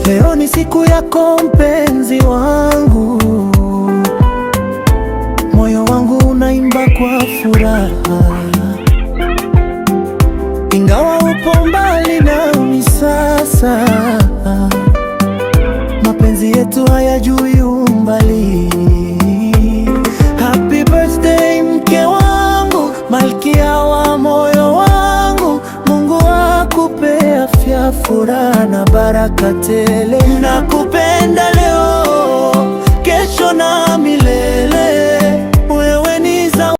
Leo ni siku yako mpenzi wangu, moyo wangu unaimba kwa furaha, ingawa upo mbali nami sasa. Mapenzi yetu hayajui umbali. Happy birthday mke wangu, malkia wa moyo wangu. Mungu akupe afya, furaha na baraka tele.